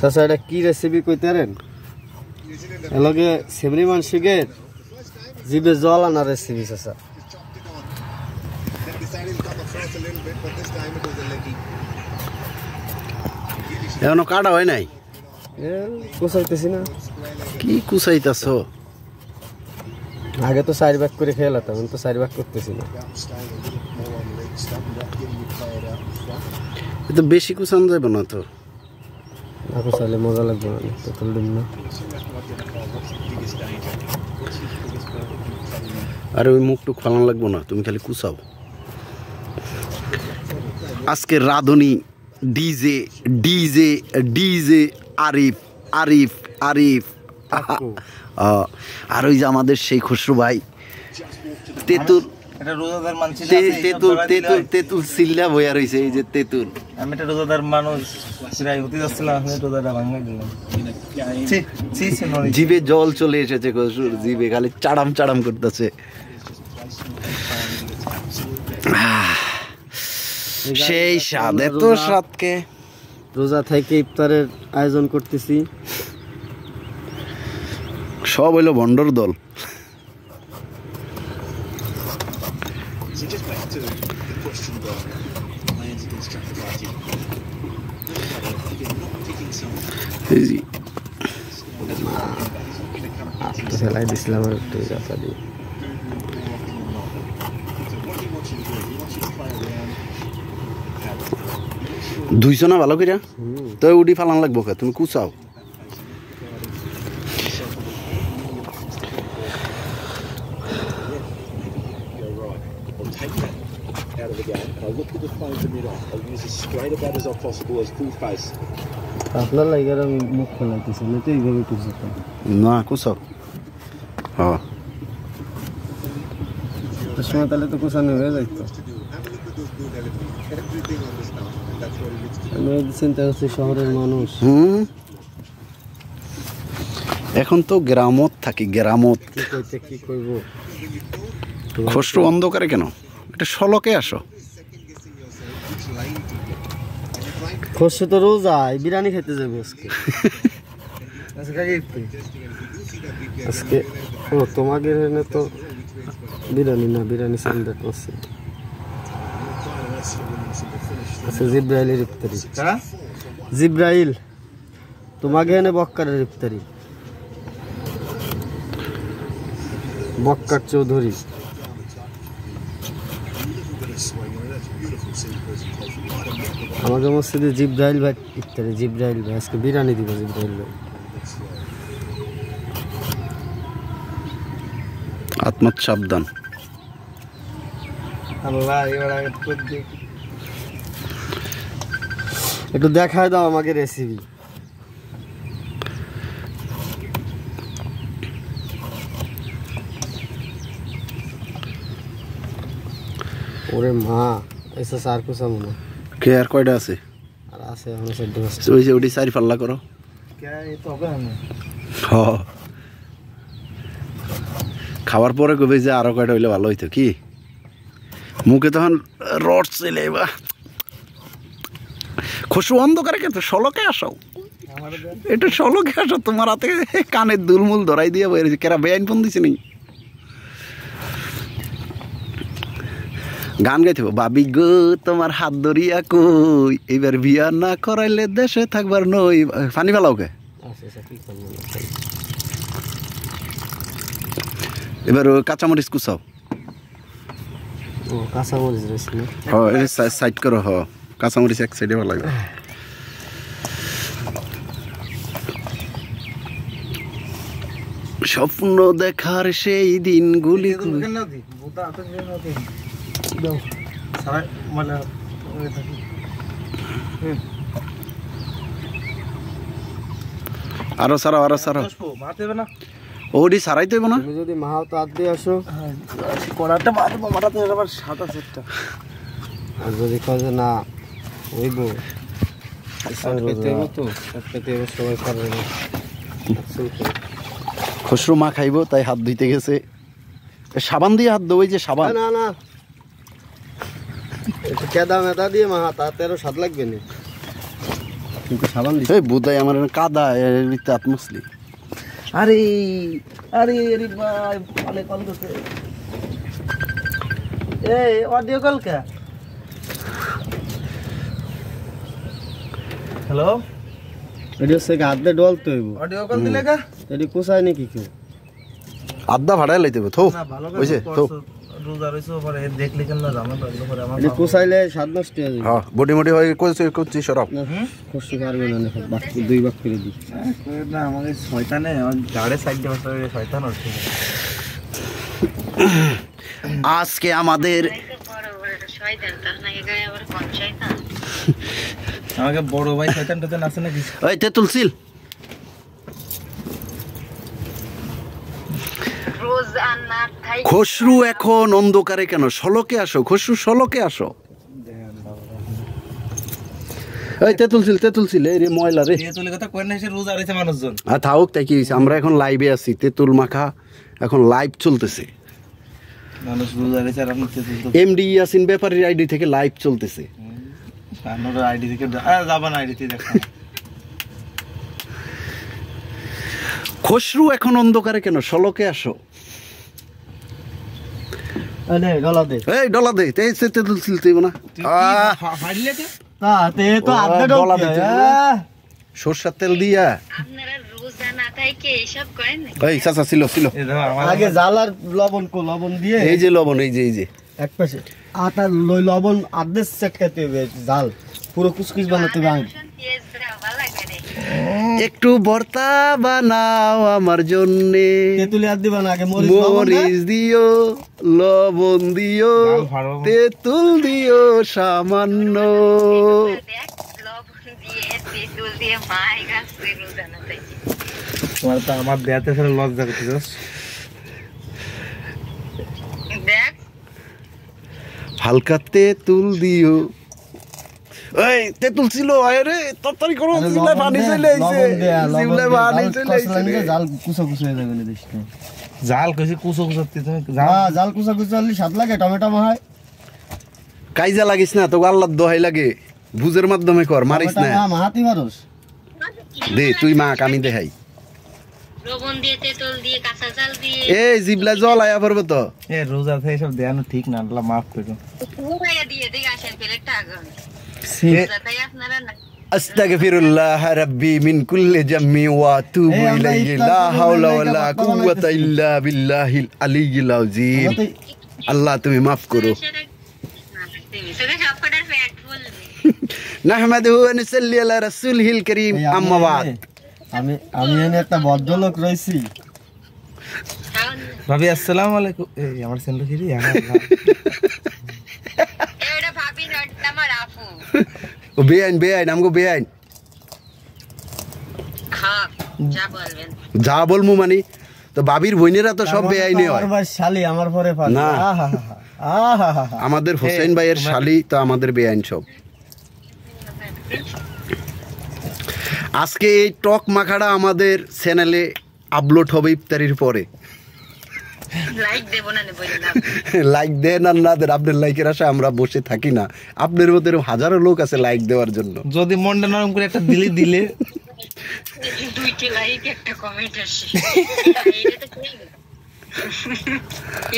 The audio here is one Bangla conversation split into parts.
চাচা এটা কি রেসিপি কইতারেন? এলগে সেমরি মানসিকের জিবে জল আনা রেসিপি চাচা। এখনো কাটা হয় নাই? কুচাইতেছি না। কি কুচাইতেছ? আগে তো 4 ভাগ করে খেয়ে লাতাম, তো 4 ভাগ করতেছি না। তো বেশি কুচানো যাবে না তো? না কুচাইলে মজা লাগবে না, তো তুললাম না। আরে ওই মুখটুক ফালানো লাগবো না, তুমি খালি কুচাও। আজকে রাধুনি DJ DJ DJ Arif Arif Arif. আর ওই যে আমাদের সেই খুশরু ভাই তেতুল, তেতুল তেতুল তেতুল সিল্লা বইয়া রয়েছে। এই যে তেতুল, আমি একটা রোজাদার মানুষ, হতে যাচ্ছিলাম, রোজাটা ভাঙাই দিলাম। জিভে জল চলে এসেছে খুশরুর, জিভে খালি চাড়াম চাড়াম করতেছে। সেই স্বাদ, এত স্বাদকে রোজা থেকে ইফতারের আয়োজন করতেছি। সব হইলো ভন্ডর দল। সেলাই দিছিলাম আর একটু গাছা দিয়ে। ধুইছ না ভালো করে? তো উডি ফালান লাগবো, তুমি কুচাও। আপনার লাগে আমি মুখ ফেলাইতেছি না, তো এইভাবে কুচাতাম না, কুচাও। হ্যাঁ সময় তাহলে তো কুচানো হয়ে যাইতো। আমি চিন্তা করছি শহরের মানুষ। এখন তো গ্রামত থাকি, গ্রামত। কি করব? খুশরু অন্ধকারে কেন? এটা সলকে আসো। খুশরু তো রোজা, বিরিয়ানি খেতে যাবো আজকে। আজকে ও তোমাদের এনে তো বিরিয়ানি না, বিরিয়ানি সান্ডে করছে। আচ্ছা, জিব্রাইলের ইফতারি। জিব্রাইল তোমাকে এনে বক্কারের ইফতারি। বক্কার চৌধুরী। আমাদের মসজিদে জিব্রাইল ভাই ইফতারি। জিব্রাইল ভাই আজকে বিরিয়ানি দিব। জিব্রাইল ভাই আত্মাত সাবধান। একটু দেখায় দাও আমাকে রেসিপি। ওরে মা, এসে সার কুসা মনে। কে আর কয়টা আছে? আর আছে আমরা 14। ওই যে ওটি 4 পাল্লা করো। খাওয়ার পরে কবে যে আরো কয়টা হইলে ভালো হইতো। কি মুখে তখন রড চলে বা খুশু অন্ধকারে কেন? সলকে আসো, এটা সলকে আসো। তোমার হাতে কানের দুলমুল ধরাই দিয়ে বেরিয়েছে। কেরা বেআইন ফোন দিছে নি? গান গাইতে বাবি গো তোমার হাত ধরিয়া কই, এবার বিয়া না করাইলে দেশে থাকবার নই। ফানি ফেলাও কে? এবার কাঁচামরিচ কুচাও। কাঁচামরিচ সাইড করো। কাঁচামরিচ এক সাইডে ভালো লাগবে। স্বপ্ন দেখার সেই দিনগুলি। আরো সারাও, আরো সারাও। ওডি সারাইতে হইব না? তুমি যদি মাহাও তো হাত দিয়ে আসো। কড়াটা মাথাতে আবার সাদা সেটটা। আর যদি কাজে না হইব তো সবাই পারবে না। খুশরু মা খাইব তাই হাত ধুইতে গেছে। সাবান দিয়ে হাত ধোয়, যে সাবান। না না, কেদা মেদা দিয়ে মা হাত, তাতে আরো স্বাদ লাগবে না। কিন্তু সাবান দিস এই বুদাই আমার কাদা এরিতে আত্মসলি আরে আরে আরে ভাই অনেক কল করছে এই অডিও কল কে হ্যালো এটি হচ্ছে হাতে ডল তো অডিও কল দিলে কা এটি কোথায় নাকি কেউ আদা ভাড়াই লাইতে হবে থো না ভালো হইছে করে থো রোজা রইছো পরে দেখলি কেন না জানো লাগলো পরে আমার এটি কোথাইলে স্বাদ নষ্ট হয়ে যাবে হ্যাঁ বডি মডি হয়ে করছি সরব খুশি পারবে না বাক দুই বাক করে দিই না আমাদের শয়তানে গাড়ে সাইড দিয়ে বসে শয়তান হচ্ছে আজকে আমাদের আমাকে বড় ভাই শয়তান টয়তান আছে নাকি ওই তেতুলসিল খসরু এখন অন্ধকারে কেন সলকে আসো খসরু সলকে আসো এই তেতুলসিল এই রে ময়লা রে তেতুলের কথা কই না সে রোজা রইছে মানুষজন আর থাকুক তাই কি হইছে আমরা এখন লাইভে আছি তেতুল মাখা এখন লাইভ চলতেছে মানুষ রোজা রইছে আর আপনি তেতুল তো এমডি ইয়াসিন ব্যাপারীর আইডি থেকে লাইভ চলতেছে আমার আইডি থেকে যাবেন আইডিতে দেখো খসরু এখন অন্ধকারে কেন সলকে আসো আরে গলা দে এই ডলা দে তেতুলসিল তুই না ফাড়লে কে তা তে তো হাতে ডল ডলা দিতে সরষের তেল দিয়া আপনারা রোজা না থাকে এসব করেন না এই চাচা ছিল এই দেখো আমার আগে জাল আর লবণ দিয়ে এই যে লবণ এই যে এক পাশে আটা লবণ আধে সেট করতে হবে জাল পুরো কুচকুচ বানাতে হবে আগে পেঁয়াজ দেওয়া ভালো লাগে রে একটু ভর্তা বানাও আমার জন্যে তেতুলি আর দিবা না আগে মরিচ লবণ দে। মরিচ দিও লবণ দিও ডাল ফাড়বো। তেঁতুল দিও সামান্য দেখ লবণ দিয়ে তেঁতুল দিয়ে মাই গাছ রোজা না থাকে তোমার তো আমার দেয়াতে ফেলে লজ্জা করতেছস দেখ হালকা তেঁতুল দিও এই তেঁতুল ছিল আরে তাড়াতাড়ি করো আরে জিবলায় পানি চলে আইছে লবণ দেয়া, লবণ জিবলায় দেয়া, পানি জাল চলে কষলা নিলে আইছে জাল কুচো হয়ে যাবে না দেশ জাল কইছি কুচো কুচোতে তুমি জাল হ্যাঁ জাল কুচো হলে স্বাদ লাগে টমেটো হয় কাইজা লাগিস না তো আল্লাহর দোহাই লাগে বুঝের মাধ্যমে কর মারিস না মাহাতি মারুস দে তুই মা আমি দেখাই লবণ দিয়ে তেঁতুল দিয়ে কাঁচা জাল দিয়ে এই জিবলা জল আয়া পড়বে তো এ রোজা থেকে সব দেয়ানো ঠিক না আল্লাহ মাফ করো ঘুমাইয়া দিয়ে দিকে আসেন প্লেটটা আগুন রোজা তাই আপনারা না আস্তাগফিরুল্লাহ রাব্বি মিন কুল্লি জাম্মি ওয়া আতুবু এই আমরা ইলাইহি ইফতার লা করবো, হাওলা লাইকা ওয়ালা বাপ্পা কুওয়াতা বানাইতেছি। ইল্লা বিল্লাহিল আলিয়্যিল আযীম আল্লাহ তুমি maaf করো সেটা সব কটার ফ্যাট বলবে নাহমাদুহু ওয়া নুসাল্লি আলা রাসূলিহিল কারীম আম্মা বাদ আমি এনে একটা ভদ্রলোক রইছি ভাবি আসসালামু আলাইকুম এই আমার সেন্ডো কি রে এটা ভাবি না আমার আপু ও বেআইন আমগো বেআইন হ্যাঁ যা বলবেন যা বলমু মানি তো বাবির বইনেরা তো সব বেআইনে হয় আমার শালি আমার পরে পালি না। আহা আমাদের হোসেন ভাইয়ের শালি তো আমাদের বেআইন সব আজকে এই টক মাখাটা আমাদের চ্যানেলে আপলোড হবে ইফতারির পরে লাইক দেব না নে বলি না লাইক দেন আর না দেন আপনার লাইকের আশা আমরা বসে থাকি না আপনার মতো এরকম হাজারো লোক আছে লাইক দেওয়ার জন্য যদি মনটা নরম করে একটা দিলে দুইটা লাইক একটা কমেন্ট আসে এটা তো কি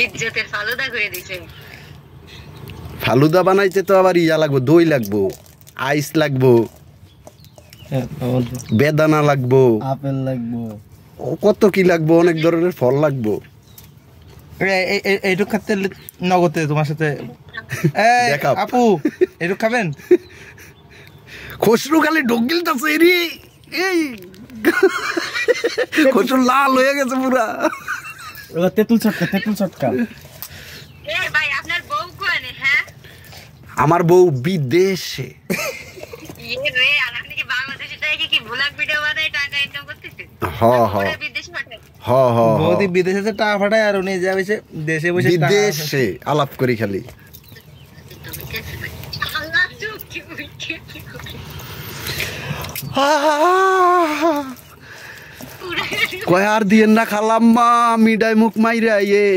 ইজ্জতের ফালুদা করে দিছে ফালুদা বানাইতে তো আবার ইয়া লাগবো দই লাগবো আইস লাগবো বেদানা লাগবো আপেল লাগবো ও কত কি লাগবো অনেক ধরনের ফল লাগবো এইটুক খাতে নগদে তোমার সাথে এই দেখাও। আপু এইটুক খাবেন খসরু খালি ঢোকিলটাছে এরি এই খসরু লাল হয়ে গেছে পুরা ওটা তেঁতুল ছটকা এ ভাই আপনার বউ কোনে হ্যাঁ আমার বউ বিদেশে ইয়ে রে আর আপনি কি বাংলাদেশে থেকে কি ভুলাক ভিডিও বানাই টাকা ইনকাম করতেছেন হ হ ওরা বিদেশে পাঠায় হ হ বৌদি বিদেশে যে টাকা পাঠায় আর উনি যা বসে দেশে বসে টাকা- বিদেশে আলাপ করি খালি আল্লাহ চুপ কি উঠে কয় আর দিয়েন না খালাম মা মিডাই মুখ মাইরা ইয়ে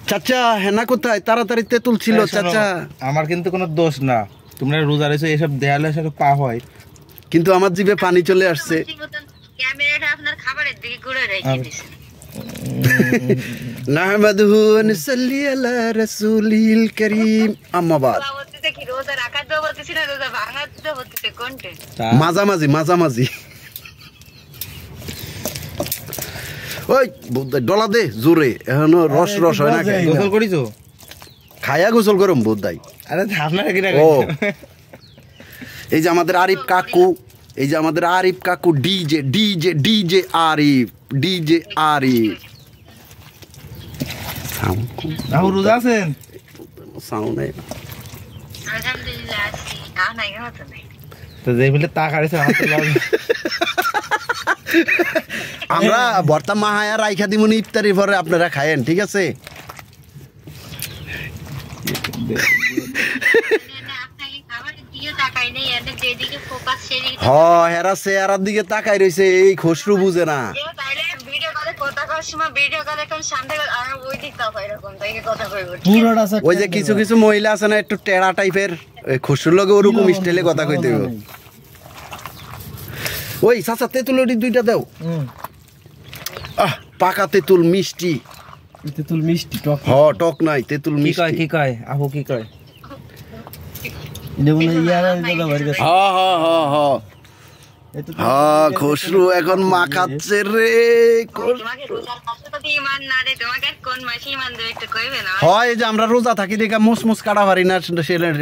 চাচা হেনা কোথায়? তাড়াতাড়ি তেঁতুল ছিল চাচা। আমার কিন্তু কোনো দোষ না, তোমরা রোজা রয়েছে এসব দেয়ালে সেটা পা হয়, কিন্তু আমার জিভে পানি চলে আসছে। ক্যামেরাটা আপনার খাবারের দিকে ঘুরে রেখে দিয়েছেন। নাহমাদুহু ওয়া নুসাল্লি আলা রাসূলিল কারীম, আম্মা বাদ। বলতেছে কি রোজা রাখার তো বলতেছি না, রোজা ভাঙার তো বলতেছে কোনটা? মাঝামাঝি ওই ডলা দে জোরে, এখনো রস হয় না। গোসল করিছো? খায়া গোসল করম বোধাই। আরে আপনারা কি না? ও এই যে আমাদের আরিফ কাকু, ডিজে আরিফ রোজা আছেন? সাউন্ড নাই। আলহামদুলিল্লাহ আছি। নাই হতো নাই। তো যে বলে তা কাড়েছে আমার তো লাভ। আমরা ভর্তা মাহায়া রাইখা দিমুনি ইফতারির পরে আপনারা খায়েন, ঠিক আছে? আপনাকে খাবারের দিকে তাকাই নেই, এনে যেদিকে ফোকাস সেদিকে। হেরা চেহারার দিকে তাকাই রয়েছে, এই খসরু বুঝে না। তাইলে ভিডিও কলে কথা করার সময় ভিডিও কলে কোন সামনে আর ওই দিক তাও এরকম তাই কথা কইব। পুরোটা স্যার ওই যে কিছু মহিলা আছে না একটু টেড়া টাইপের, খসরুর লগে ওরকম স্টাইলে কথা কইতে হইব। ওই চাচা তেঁতুল দুইটা দাও। পাকা তেঁতুল মিষ্টি, তেঁতুল মিষ্টি টক। টক নাই, তেঁতুল মিষ্টি। কি কয় আপু কি কয়? খসরু এখন মাখাচ্ছে রে। তোমাকে রোজার মাসে তো ঈমান না রে, তোমাকে কোন মাসে ঈমান দেবে একটু কইবে না? হয় যে আমরা রোজা থাকি দেখা মুসমুস কাটা পারি না,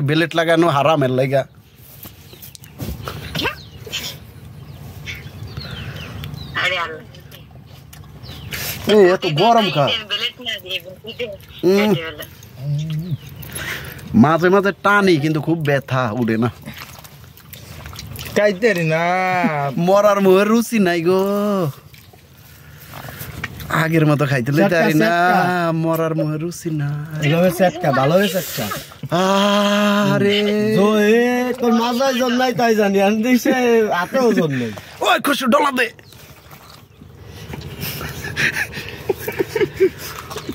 বেলেট লাগানো হারামের লাগা। আরে আল্লাহ, এত গরম খা। বেলেট না দিয়ে মাঝে মাঝে টানি কিন্তু খুব ব্যথা উঠে না। খাইতে না মরার মুহের রুচি নাই গো, আগের মতো খাইতে পারি না, মরার মুহের রুচি না। ভালো হয়েছে। আরে তোর মাজায় জন নাই তাই জানি, আর দিছে হাতেও জন নেই। ওই খসরু ডলা দে।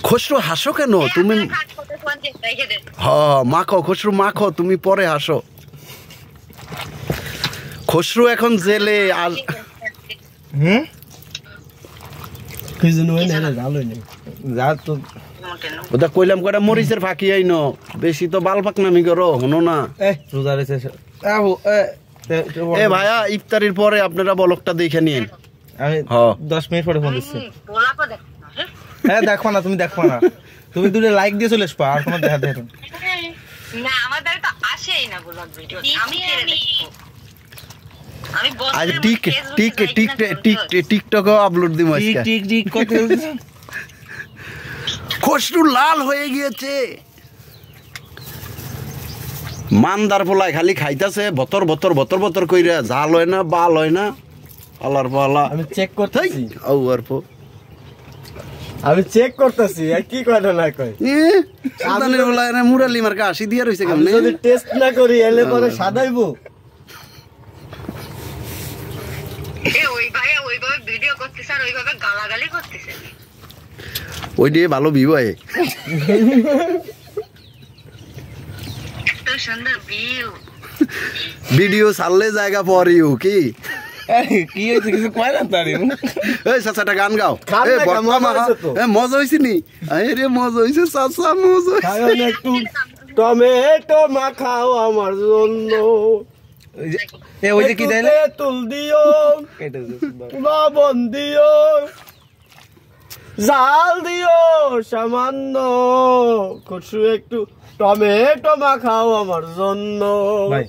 খসরু হাসো কেন তুমি? মাখো খসরু মাখো, তুমি পরে হাসো। খসরু এখন জেলে। আর ওটা কইলাম কয়টা মরিচের ফাঁকি আইন, বেশি তো বাল পাক নামি করো, হনো না। রোজা রয়েছে এ ভাইয়া ইফতারির পরে আপনারা বলকটা দেখে নিন। আমি 10 মিনিট পরে ফোন দিচ্ছি। হ্যাঁ দেখো না, তুমি দেখো না, তুমি দুটো লাইক দিয়ে চলে আসবা, আর কোনো দেখা দেখো না। আমাদের তো আসেই না ব্লগ ভিডিও, আমি আজ টিকটকে আপলোড দিব আজকে। টিক করতে খসরু লাল হয়ে গিয়েছে। মানদার পোলায় খালি খাইতাছে বতর বতর কইরা, জাল হয় না বাল হয় না। আলার পালা আমি চেক করতেছি, আর কি কয় না কয়। সাদানের পোলায় না মুরালি মার্কা আসি দিয়া রইছে কেমনে? যদি টেস্ট না করি এলে পরে সাদাইবো। ওইভাবে ভিডিও করতেছে আর ওইভাবে গালাগালি করতেছে। ওই দিয়ে ভালো ভিউ হয়, এত সুন্দর ভিউ। ভিডিও ছাড়লে জায়গা পরিও কি কি হয়েছে কিছু কয় না তারি। এই চাচাটা গান গাও। মজা হয়েছে নি? আরে মজা হয়েছে চাচা, মজা একটু টমেটো মাখাও আমার জন্য, ওই যে কি দিলে তুল দিও, লবণ দিও, জাল দিও সামান্য, খসরু একটু টমেটো মাখাও আমার জন্য। ভাই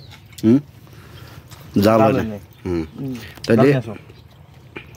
জাল হয় না। তাইলে